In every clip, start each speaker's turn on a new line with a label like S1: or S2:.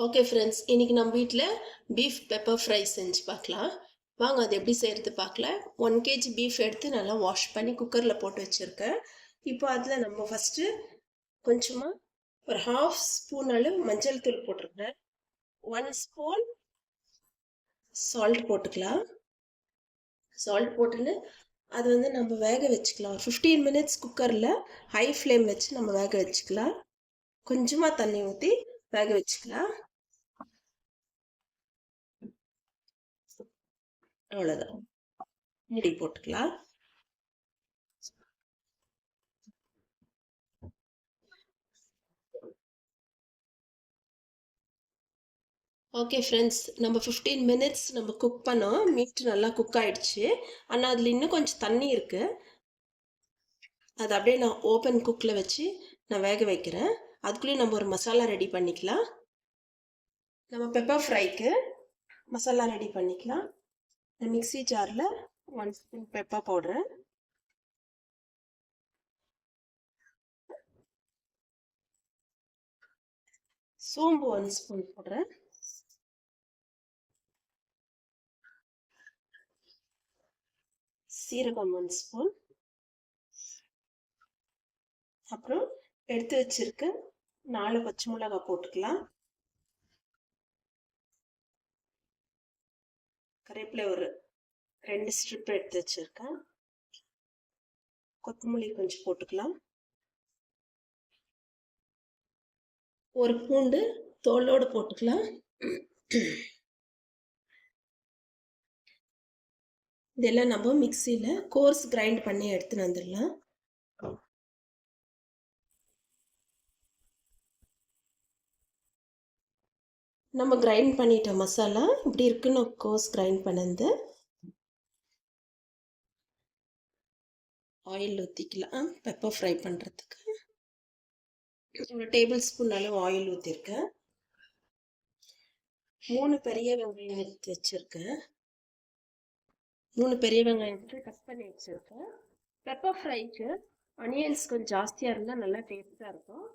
S1: Okay friends, இன்னைக்கு நம்ம வீட்டில் பீஃப் பெப்பர் ஃப்ரை செஞ்சு பார்க்கலாம். வாங்க அது எப்படி செய்கிறது பார்க்கலாம். 1 kg பீஃப் எடுத்து நல்லா வாஷ் பண்ணி குக்கரில் போட்டு வச்சுருக்கேன். இப்போ அதில் நம்ம ஃபஸ்ட்டு கொஞ்சமாக ஒரு 1/2 ஸ்பூன் அளவு மஞ்சள் தூள் போட்டிருக்கேன். 1 ஸ்பூன் சால்ட் போட்டுக்கலாம். சால்ட் போட்டுன்னு அது நம்ம வேக வச்சுக்கலாம். ஒரு 15 மினிட்ஸ் குக்கரில் ஹை ஃப்ளேம் வச்சு நம்ம வேக வச்சுக்கலாம். கொஞ்சமாக தண்ணி ஊற்றி வேக வச்சுக்கலாம். அவ்வளோதான், மூடி போட்டுக்கலாம். ஓகே ஃப்ரெண்ட்ஸ், நம்ம 15 மினிட்ஸ் நம்ம குக் பண்ணோம். மீட் நல்லா குக் ஆயிடுச்சு. ஆனால் அதில் இன்னும் கொஞ்சம் தண்ணி இருக்குது. அது அப்படியே நான் ஓப்பன் குக்கில் வச்சு நான் வேக வைக்கிறேன். அதுக்குள்ளேயும் நம்ம ஒரு மசாலா ரெடி பண்ணிக்கலாம். நம்ம பெப்பர் ஃப்ரைக்கு மசாலா ரெடி பண்ணிக்கலாம். நான் மிக்ஸி ஜாரில் 1 ஸ்பூன் பெப்பர் பவுடரு, சோம்பு 1 ஸ்பூன் போடுறேன், சீரகம் 1 ஸ்பூன், அப்புறம் எடுத்து வச்சிருக்க 4 பச்சை மிளகாய் போட்டுக்கலாம். கருவேப்பிலை ஒரு 2 ஸ்ட்ரிப் எடுத்து வச்சிருக்கேன். கொத்தமல்லி கொஞ்சம் போட்டுக்கலாம். ஒரு பூண்டு தோலோடு போட்டுக்கலாம். இதெல்லாம் நம்ம மிக்சியில் கோர்ஸ் கிரைண்ட் பண்ணி எடுத்துன்னு வந்துடலாம். நம்ம கிரைண்ட் பண்ணிட்ட மசாலா இப்படி இருக்குன்னு கோர்ஸ் கிரைண்ட் பண்ணது. ஆயில் ஊற்றிக்கலாம். பெப்பர் ஃப்ரை பண்ணுறதுக்கு ஒரு டேபிள் ஸ்பூன் அளவு ஆயில் ஊற்றிருக்கேன். 3 பெரிய வெங்காயம் எடுத்து வச்சுருக்கேன். 3 பெரிய வெங்காயம் எடுத்து கட் பண்ணி வச்சுருக்கேன். பெப்பர் ஃப்ரைக்கு ஆனியன்ஸ் கொஞ்சம் ஜாஸ்தியாக இருந்தால் நல்லா டேஸ்ட்டாக இருக்கும்.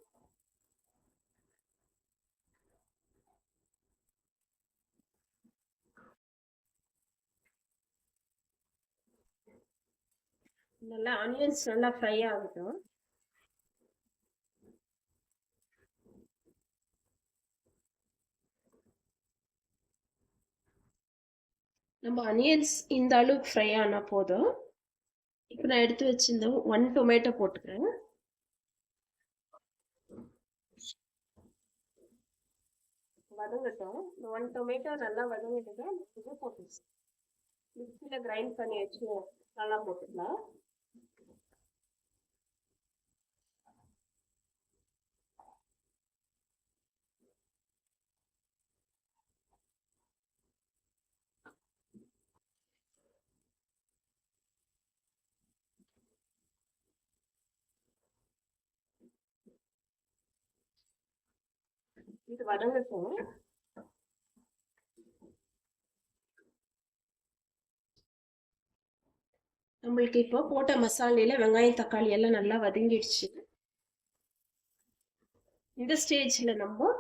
S1: நல்லா ஆனியன்ஸ் நல்லா ஃப்ரை ஆகட்டும். நம்ம ஆனியன்ஸ் இந்த அளவுக்கு ஃப்ரை ஆனால் போதும். இப்போ நான் எடுத்து வச்சிருந்த 1 டொமேட்டோ போட்டுக்கிறேன். வதங்கட்டும். இந்த 1 டொமேட்டோ நல்லா வதங்கிட்டு இது போட்டு மிக்சியில் கிரைண்ட் பண்ணி வச்சு நல்லா போட்டுக்கலாம். இது வதங்கட்டும். நம்மளுக்கு இப்போ போட்ட மசாலையில் வெங்காயம் தக்காளி எல்லாம் நல்லா வதங்கிடுச்சு. இந்த ஸ்டேஜில் நம்ம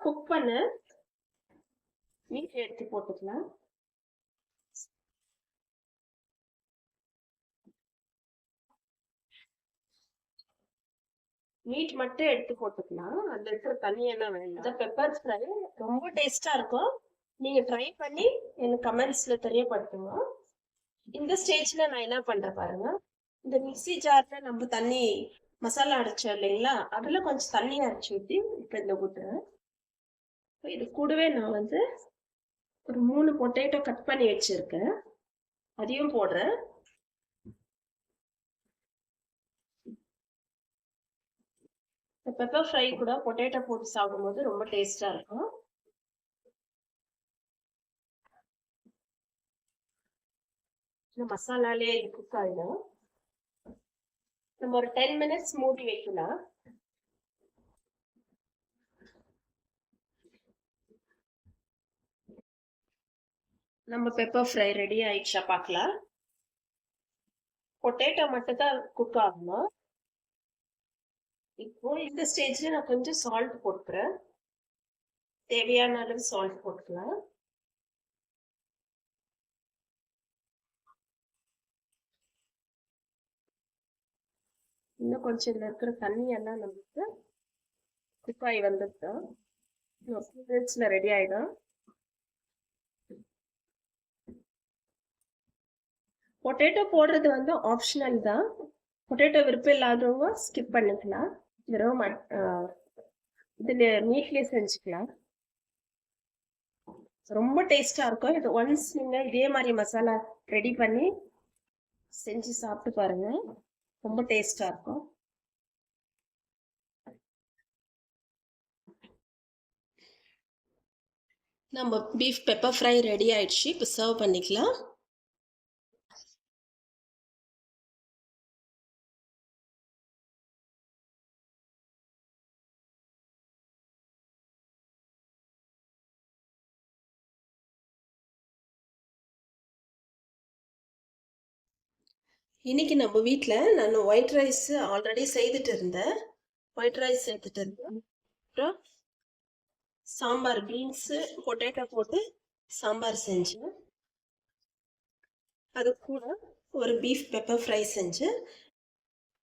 S1: குக் பண்ண மீட் எடுத்து போட்டுக்கலாம். மீட் மட்டும் எடுத்து போட்டுக்கலாம். அதில் இருக்கிற தண்ணியெல்லாம் வேண்டாம். இந்த பெப்பர் ஃப்ரை ரொம்ப டேஸ்டாக இருக்கும். நீங்கள் ட்ரை பண்ணி எனக்கு கமெண்ட்ஸில் தெரியப்படுத்துங்க. இந்த ஸ்டேஜில் நான் என்ன பண்ணுறேன் பாருங்க. இந்த மிக்ஸி ஜாரில் நம்ம தண்ணி மசாலா அரைச்சோம் இல்லைங்களா, அதில் கொஞ்சம் தண்ணி அரைச்சி ஊற்றி இப்போ இந்த ஊற்றுறேன். இது கூடவே நான் ஒரு 3 பொட்டேட்டோ கட் பண்ணி வச்சுருக்கேன், அதையும் போடுறேன். இந்த பெப்பர் ஃப்ரை கூட பொட்டேட்டோ போட்டு சாப்பிடும்போது ரொம்ப டேஸ்டாக இருக்கும். இந்த மசாலாலே இது குக் ஆகிடும். நம்ம ஒரு 10 மினிட்ஸ் மூடி வைக்கலாம். நம்ம பெப்பர் ஃப்ரை ரெடி ஆயிடுச்சா பார்க்கலாம். பொட்டேட்டோ மட்டும் தான் குக் ஆகணும். இப்போ இந்த ஸ்டேஜ்ல நான் கொஞ்சம் சால்ட் போட்டுக்கிறேன். தேவையான அளவு சால்ட் போட்டுக்கலாம். இன்னும் கொஞ்சம் இதில் இருக்கிற தண்ணி எல்லாம் நமக்கு குக் ஆகி வந்துட்டோம். இன்னும் 2 மினிட்ஸில் ரெடி ஆகிடும். பொட்டேட்டோ போடுறது வந்து ஆப்ஷனல் தான். பொட்டேட்டோ விருப்பம் இல்லாதவங்க ஸ்கிப் பண்ணிக்கலாம். வெறும் இதில் மீட்லேயே செஞ்சுக்கலாம். ரொம்ப டேஸ்டா இருக்கும். இது ஒன்ஸ் நீங்க இதே மாதிரி மசாலா ரெடி பண்ணி செஞ்சு சாப்பிட்டு பாருங்க, ரொம்ப டேஸ்டா இருக்கும். நம்ம பீஃப் பெப்பர் ஃப்ரை ரெடி ஆயிடுச்சு. இப்போ சர்வ் பண்ணிக்கலாம். இன்னைக்கு நம்ம வீட்டில் நான் ஒயிட் ரைஸ் ஆல்ரெடி செய்துட்டு இருந்தேன். ஒயிட் ரைஸ் சேர்த்துட்டு இருந்தேன். அப்புறம் சாம்பார், பீன்ஸு பொட்டேட்டோ போட்டு சாம்பார் செஞ்சேன். அது கூட ஒரு பீஃப் பெப்பர் ஃப்ரை செஞ்சு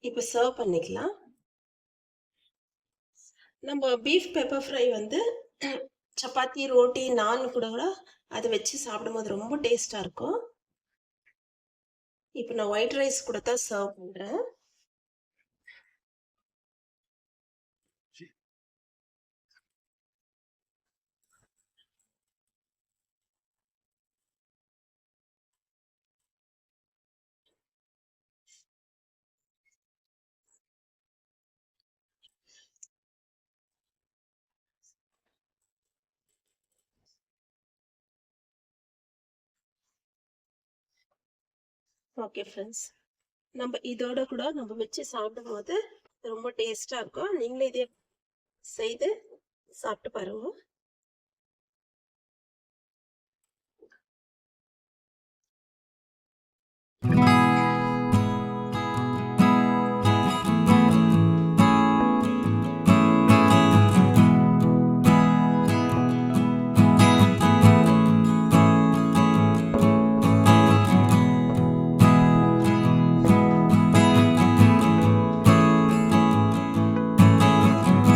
S1: இப்போ சர்வ் பண்ணிக்கலாம். நம்ம பீஃப் பெப்பர் ஃப்ரை வந்து சப்பாத்தி, ரோட்டி, நான் கூட அதை வச்சு சாப்பிடும்போது ரொம்ப டேஸ்டா இருக்கும். இப்போ நான் ஒயிட் ரைஸ் கூட தான் சர்வ் பண்றேன். ஓகே ஃப்ரெண்ட்ஸ், நம்ம இதோட கூட நம்ம வச்சு சாப்பிடும்போது ரொம்ப டேஸ்டா இருக்கும். நீங்களே இதே செய்து சாப்பிட்டு பாருங்க.